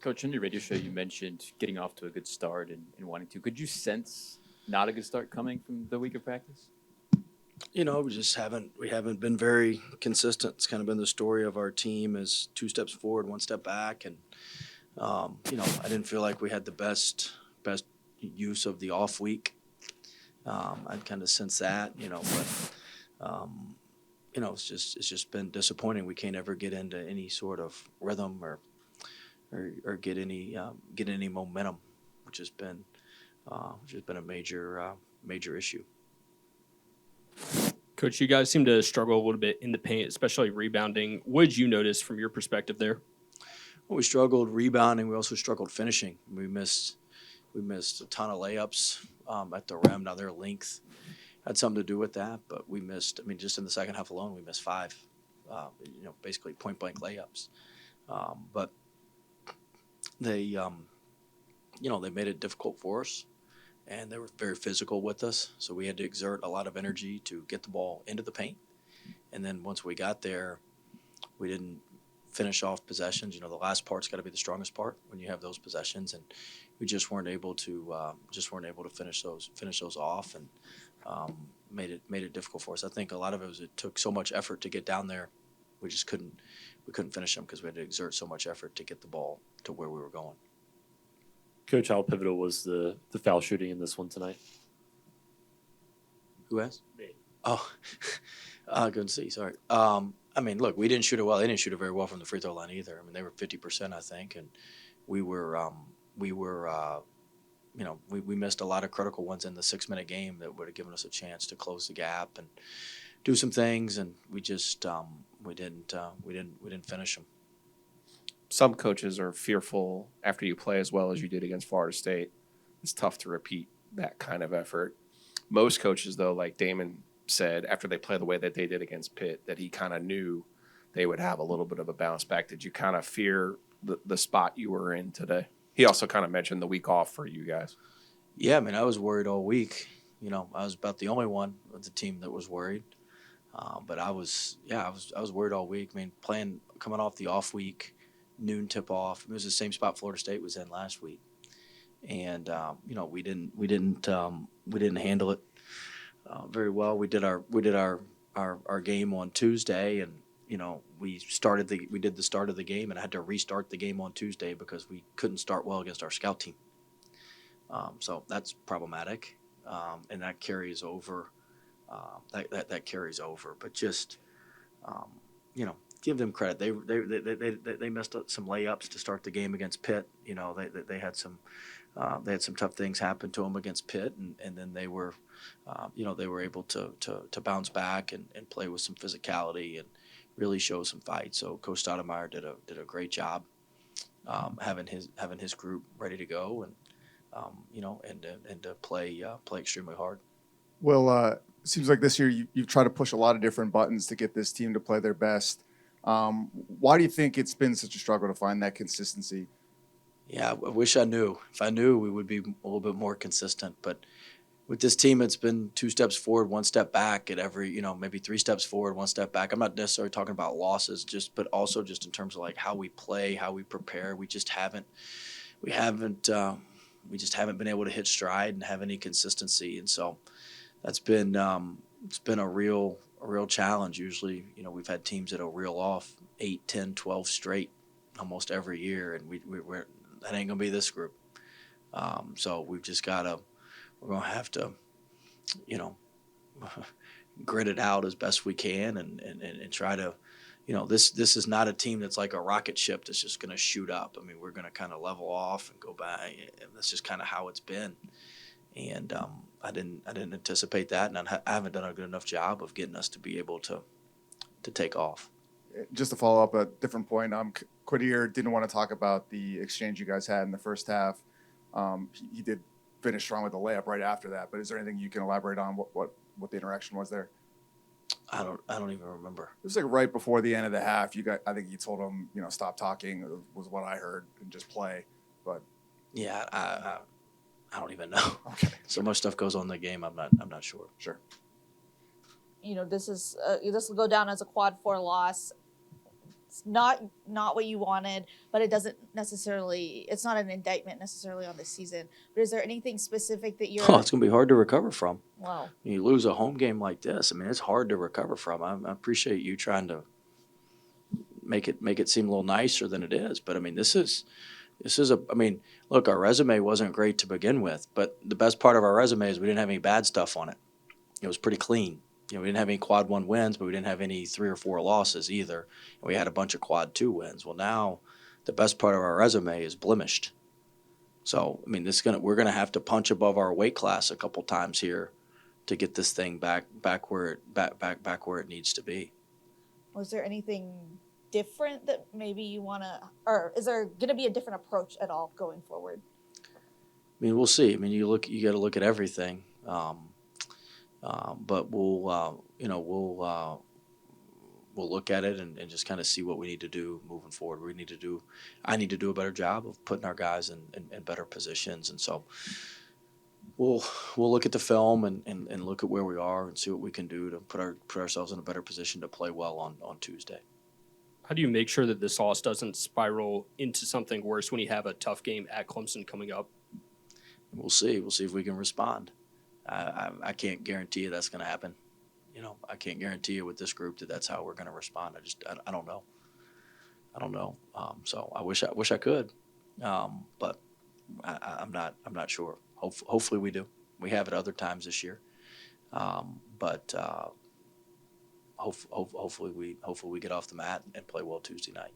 Coach, on your radio show, you mentioned getting off to a good start and wanting to. Could you sense not a good start coming from the week of practice? We haven't been very consistent. It's kind of been the story of our team is 2 steps forward, 1 step back, and I didn't feel like we had the best use of the off week. I'd kind of sense that, but it's just been disappointing. We can't ever get into any sort of rhythm or get any momentum, which has been a major issue. Coach, you guys seem to struggle a little bit in the paint, especially rebounding. What did you notice from your perspective there? Well, we struggled rebounding. We also struggled finishing. We missed a ton of layups at the rim. Now their length had something to do with that, but we missed. I mean, just in the second half alone, we missed 5. Basically point blank layups. But they made it difficult for us, and they were very physical with us. So we had to exert a lot of energy to get the ball into the paint. And then once we got there, we didn't finish off possessions. The last part's got to be the strongest part when you have those possessions, and we just weren't able to finish those off, and made it difficult for us. I think a lot of it was it took so much effort to get down there. We just couldn't finish them because we had to exert so much effort to get the ball to where we were going. Coach, how pivotal was the foul shooting in this one tonight? Who asked? Me. Oh, good to see. Sorry. Look, we didn't shoot it well. They didn't shoot it very well from the free throw line either. I mean, they were 50%, I think, and we missed a lot of critical ones in the 6-minute game that would have given us a chance to close the gap and do some things, and we just we didn't finish them. Some coaches are fearful after you play as well as you did against Florida State. It's tough to repeat that kind of effort. Most coaches, though, like Damon said, after they play the way that they did against Pitt, that he kind of knew they would have a little bit of a bounce back. Did you kind of fear the spot you were in today? He also kind of mentioned the week off for you guys. Yeah, I was worried all week. I was about the only one of the team that was worried. But I was worried all week. Coming off the off week, noon tip off. It was the same spot Florida State was in last week, and we didn't handle it very well. We did our game on Tuesday, and we did the start of the game, and I had to restart the game on Tuesday because we couldn't start well against our scout team. So that's problematic, and that carries over. That carries over, but just give them credit. They messed up some layups to start the game against Pitt. They had some tough things happen to them against Pitt, and then they were able to bounce back and play with some physicality and really show some fight. So Coach Stoudemire did a great job having his group ready to go and to play extremely hard. Well, seems like this year you've tried to push a lot of different buttons to get this team to play their best. Why do you think it's been such a struggle to find that consistency? Yeah, I wish I knew. If I knew, we would be a little bit more consistent. But with this team, it's been 2 steps forward, 1 step back at every, maybe 3 steps forward, 1 step back. I'm not necessarily talking about losses, but also just in terms of like how we play, how we prepare. We just haven't been able to hit stride and have any consistency. And so that's been it's been a real challenge. Usually, we've had teams that'll reel off 8, 10, 12 straight almost every year, and we're that ain't gonna be this group. So we're gonna have to, grit it out as best we can and try to, this is not a team that's like a rocket ship that's just gonna shoot up. We're gonna kind of level off and go back, and that's just kind of how it's been. And I didn't anticipate that, and I haven't done a good enough job of getting us to be able to take off. Just to follow up a different point, Quadir didn't want to talk about the exchange you guys had in the first half. He did finish strong with a layup right after that, but is there anything you can elaborate on what the interaction was there? I don't even remember. It was like right before the end of the half. I think you told him, stop talking was what I heard and just play. But yeah, I don't even know. Okay. So much stuff goes on in the game. I'm not sure. Sure. This will go down as a quad 4 loss. it's not what you wanted, but it doesn't necessarily, it's not an indictment necessarily on the season. But is there anything specific that you're? Oh, it's going to be hard to recover from. Wow. You lose a home game like this. I mean, it's hard to recover from. I appreciate you trying to make it seem a little nicer than it is. But I mean, this is I mean, look, our resume wasn't great to begin with, but the best part of our resume is we didn't have any bad stuff on it. It was pretty clean. We didn't have any quad 1 wins, but we didn't have any 3 or 4 losses either. And we had a bunch of quad 2 wins. Well, now the best part of our resume is blemished. So, I mean, we're gonna have to punch above our weight class a couple times here to get this thing back where it needs to be. Was there anything different that maybe you want to, or is there going to be a different approach at all going forward? I mean, we'll see. I mean, you got to look at everything. But we'll look at it and just kind of see what we need to do moving forward. I need to do a better job of putting our guys in better positions. And so we'll look at the film and look at where we are and see what we can do to put ourselves in a better position to play well on Tuesday. How do you make sure that this loss doesn't spiral into something worse when you have a tough game at Clemson coming up? We'll see. We'll see if we can respond. I can't guarantee you that's going to happen. I can't guarantee you with this group that's how we're going to respond. I don't know. So I wish I could, but I'm not sure. Hopefully we do. We have it other times this year, but hopefully we get off the mat and play well Tuesday night.